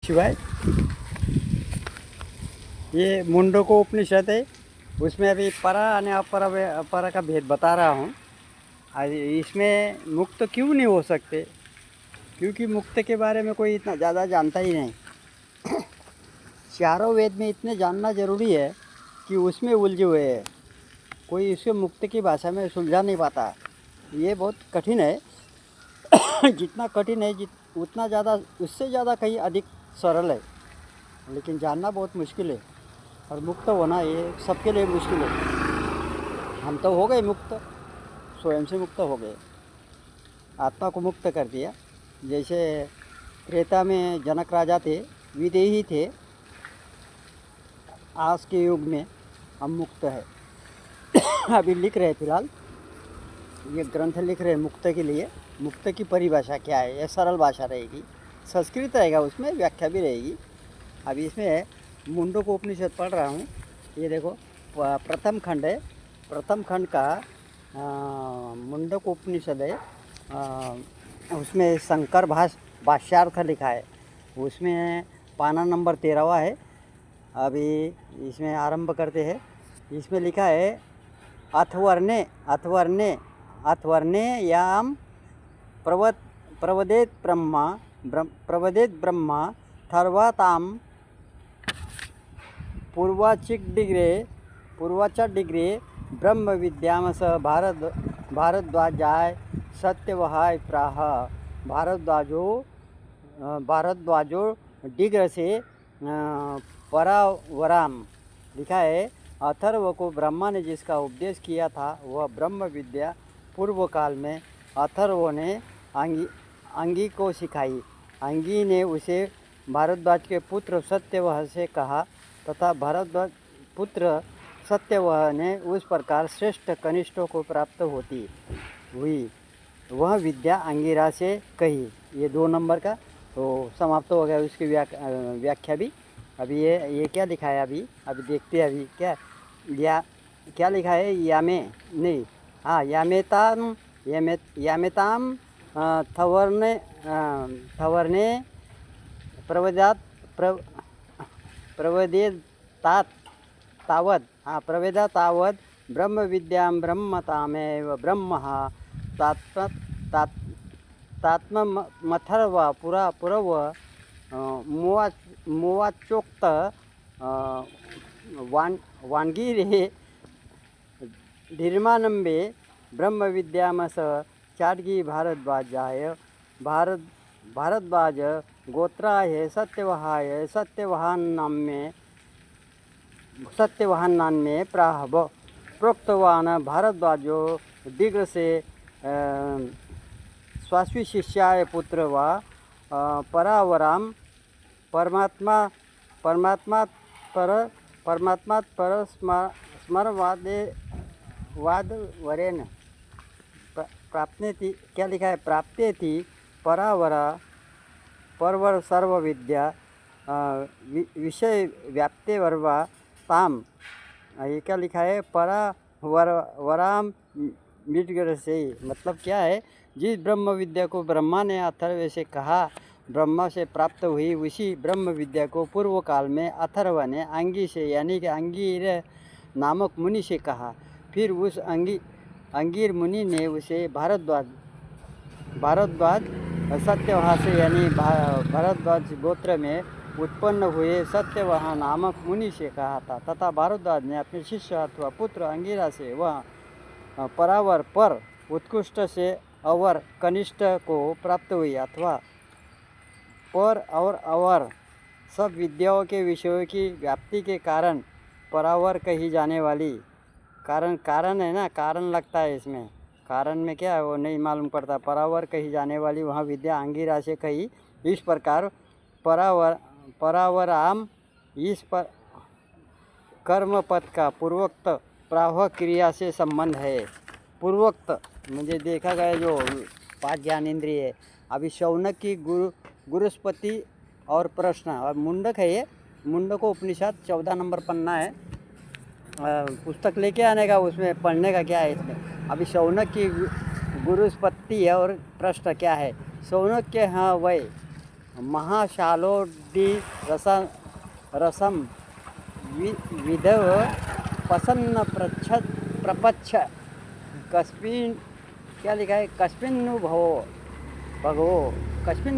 शिवाय ये मुंडको उपनिषद है। उसमें अभी परा और अपरा का भेद बता रहा हूँ। आज इसमें मुक्त क्यों नहीं हो सकते, क्योंकि मुक्त के बारे में कोई इतना ज़्यादा जानता ही नहीं। चारों वेद में इतने जानना ज़रूरी है कि उसमें उलझे हुए हैं, कोई इसे मुक्त की भाषा में सुलझा नहीं पाता। ये बहुत कठिन है। जितना कठिन है उतना ज़्यादा, उससे ज़्यादा कहीं अधिक सरल है, लेकिन जानना बहुत मुश्किल है। और मुक्त होना ये सबके लिए मुश्किल है। हम तो हो गए मुक्त, स्वयं से मुक्त हो गए, आत्मा को मुक्त कर दिया। जैसे त्रेता में जनक राजा थे, विदेही थे, आज के युग में हम मुक्त है। अभी लिख रहे फिलहाल ये ग्रंथ लिख रहे हैं मुक्त के लिए। मुक्त की परिभाषा क्या है, यह सरल भाषा रहेगी, संस्कृत रहेगा, उसमें व्याख्या भी रहेगी। अभी इसमें मुंडको उपनिषद पढ़ रहा हूँ। ये देखो प्रथम खंड है, प्रथम खंड का मुंडको उपनिषद है। उसमें शंकर भाष्यार्थ लिखा है। उसमें पाना नंबर 13वां है। अभी इसमें आरंभ करते हैं। इसमें लिखा है अथवर्णे अथवर्णे अथवर्णे याम प्रवदेत ब्रह्मा थर्वाताम पूर्वाचा डिग्रे ब्रह्म विद्यामस भारद्वाजाय सत्यवहाय प्राह भारद्वाजो डिग्र से परावराम। लिखा है अथर्व को ब्रह्मा ने जिसका उपदेश किया था वह ब्रह्म विद्या पूर्व काल में अथर्व ने अंगी को सिखाई। अंगी ने उसे भारद्वाज के पुत्र सत्यवह से कहा तथा भारद्वाज पुत्र सत्यवह ने उस प्रकार श्रेष्ठ कनिष्ठों को प्राप्त होती हुई वह विद्या अंगिरा से कही। ये 2 नंबर का तो समाप्त हो गया, उसकी व्याख्या भी। अभी ये क्या लिखा है, अभी देखते हैं। अभी क्या लिखा है, यामे नहीं, हाँ, यामेताम थवर्णे प्रवदेतात तावद ब्रह्म विद्यां ब्रह्मतामेव ब्रह्म तात्मथर्वा पुरव मुवाचोक्त वाणगीरे धीर्मानंबे ब्रह्म विद्यामस चाडगी भारद्वाजाय भारद्वाज गोत्राय सत्यवहाय सत्यवहान्नान्मे प्राहब प्रोक्तवान भारद्वाजो दिग्र से स्वास्विशिष्याय पुत्र वा परावराम परमात्मा पर वादवरेण प्राप्नेति। क्या लिखा है, प्राप्तेति परावरा परवर सर्व विद्या विषय व्याप्ते वर्वा ताम। ये क्या लिखा है, वराम मिटगर से। मतलब क्या है, जिस ब्रह्म विद्या को ब्रह्मा ने अथर्व से कहा, ब्रह्मा से प्राप्त हुई, उसी ब्रह्म विद्या को पूर्व काल में अथर्व ने अंगी से यानी कि अंगीर नामक मुनि से कहा। फिर उस अंगीर मुनि ने उसे भारद्वाज सत्यवहा से यानी भारद्वाज गोत्र में उत्पन्न हुए सत्यवहा नामक मुनि से कहा था तथा भारद्वाज ने अपने शिष्य अथवा पुत्र अंगिरा से वह परावर पर उत्कृष्ट से अवर कनिष्ठ को प्राप्त हुई अथवा पर और अवर सब विद्याओं के विषयों की व्याप्ति के कारण परावर कही जाने वाली। कारण है ना, कारण लगता है इसमें, कारण में क्या है वो नहीं मालूम पड़ता। परावर कही जाने वाली वहाँ विद्या अंगिरा से कही। इस प्रकार परावराम इस पर कर्म पद का पूर्वोक्त प्राह क्रिया से संबंध है। पूर्वोक्त मुझे देखा गया जो 5 ज्ञानेंद्रिय है। अभी शौनक की गुरुस्पति और प्रश्न और मुंडक है। ये मुंडको उपनिषद 14 नंबर पन्ना है। पुस्तक लेके आने का, उसमें पढ़ने का क्या है इसमें। अभी शौनक की गुरुस्पत्ति है और प्रश्न क्या है। शौनक के हाँ वै महाशालोडी रसम विधव पसन्न प्रपच्छ कस्मिन, क्या लिखा है, कस्मिन्नु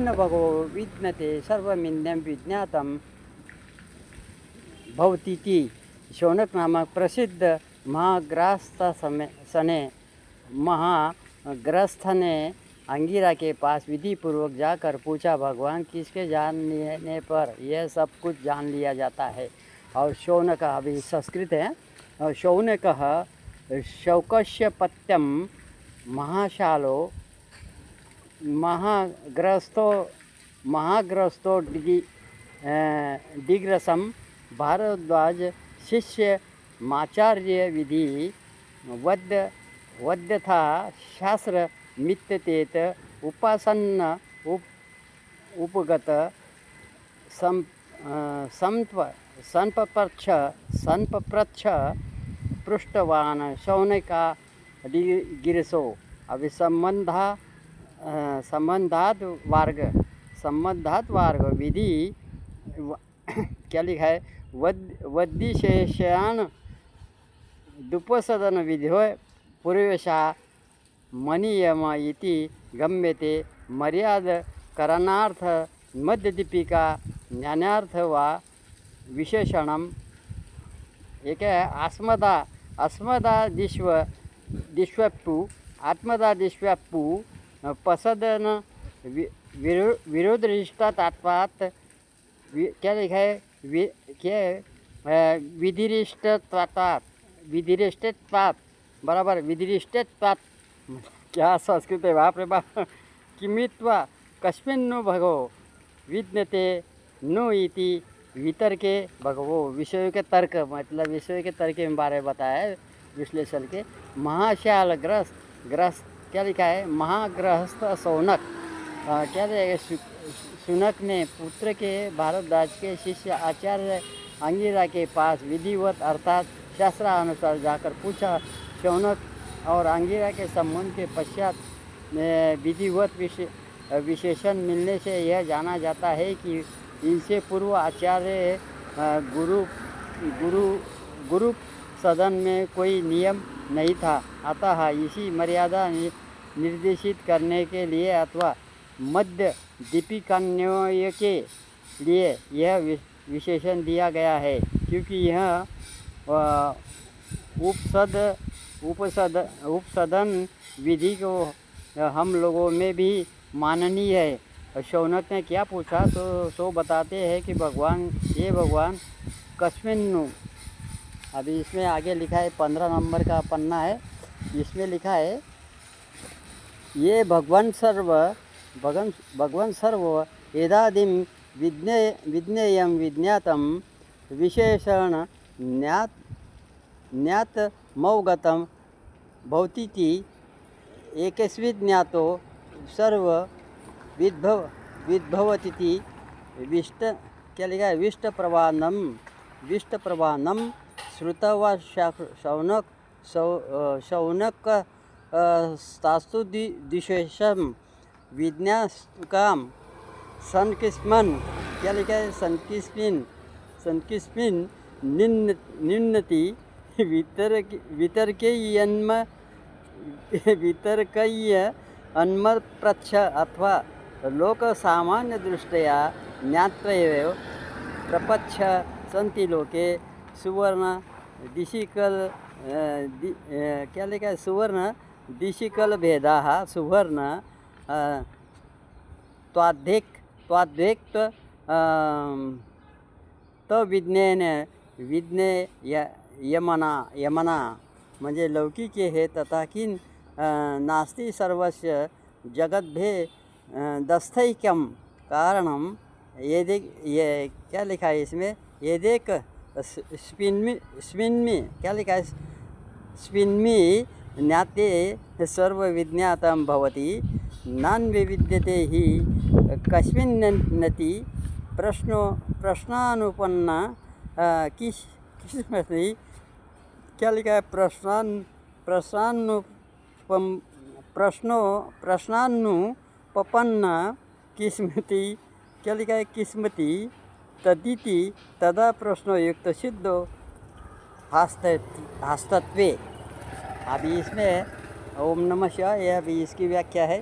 भगवो विज्ञते सर्वमिन्द्यं विज्ञातं भवतीति। शौनक नामक प्रसिद्ध महाग्रस्त सने महाग्रस्त ने अंगिरा के पास विधि पूर्वक जाकर पूछा, भगवान किसके जानने पर यह सब कुछ जान लिया जाता है। और शौनक, अभी संस्कृत है, और शौनक शौकस्य पत्यम महाशालो महाग्रस्तो दिग्रसम भारद्वाज शिष्य माचार्य विधि वद्यथा शास्त्र मित्यतेत उपासन्न उपगत संपप्रच्छ पृष्ठवान शौनका गिरसो। अभी संबंधात वार्ग विधि क्या लिखा है, वद्दिशेषान दुपसदन विधो पूर्वेशा मनीयम इति गम्यते मर्याद करणार्थ मध्यदीपिका ज्ञानार्थ वा विशेषणम। एक है अस्मदा दिश्वप्पु आत्मदा दिश्वप्पु पसदन विरोधरिष्टत्वात् क्या लिखा है, विधिरिष्टत्वात् बराबर विधिरिष्टत्वात्, क्या संस्कृत है बाप रे बाप। किमित्वा कस्मिन्नु भगवो विज्ञते नु इति वितर्के भगवो। विषयों के तर्क मतलब विषयों के तर्क के बारे में बताया है विश्लेषण के। महाशाल ग्रस्त क्या लिखा है, महाग्रहस्थ शौनक क्या लिखा, शुनक ने पुत्र के भारद्वाज के शिष्य आचार्य अंगिरा के पास विधिवत अर्थात शास्त्रानुसार जाकर पूछा। शौनक और अंगिरा के संबंध के पश्चात विधिवत विशेषण मिलने से यह जाना जाता है कि इनसे पूर्व आचार्य गुरु सदन में कोई नियम नहीं था। अतः इसी मर्यादा निर्देशित करने के लिए अथवा मध्य दीपिकान्वय के लिए यह विशेषण दिया गया है, क्योंकि यह उपसदन विधि को हम लोगों में भी माननीय है। शौनक ने क्या पूछा तो सो बताते हैं कि भगवान कस्मिन्नु। अभी इसमें आगे लिखा है 15 नंबर का पन्ना है, इसमें लिखा है ये भगवान सर्व एदादिम विज्ञेयं विज्ञातं विशेषण ज्ञात मौगतं भवतीति एकस्मिन् ज्ञातो सर्व विद्भवतीति विष्ट क्या लिखा है, विष्ट प्रवानम श्रुतवा शौनक स्तास्तु दिशेषम विज्ञास्काम संकिस्मन क्या लिखा है, संकिस्मिन निन्नति वितर्कय्य अन्मप्रच्छ अथवा लोक सामान्य दृष्टया ज्ञात्वैव प्रपच्छ सन्ति लोके सुवर्ण दिशिकल क्या लिखा है, सुवर्ण दिशिकल भेदाः सुवर्ण त्वाद्वैक्त विज्ञे यमना म्हणजे लौकिक हे तथा किन नास्ति सर्वस्य जगद्भे दस्थैक्यम कारणम। ये क्या लिखा है इसमें, ये देख स्मिन्मि क्या लिखा है, स्मिन्मि ज्ञाते सर्वविज्ञातं भवति नान्विद्यते हि कस्मिन्नति प्रश्नानुपन्ना किस्मति क्या लिखा है, प्रश्नानुपन्ना किस्मति क्या लिखा है, किस्मती तदिति तदा प्रश्नयुक्त सिद्धो हस्तत्वे। अभी इसमें ओम नमः शिवाय, अभी इसकी व्याख्या है।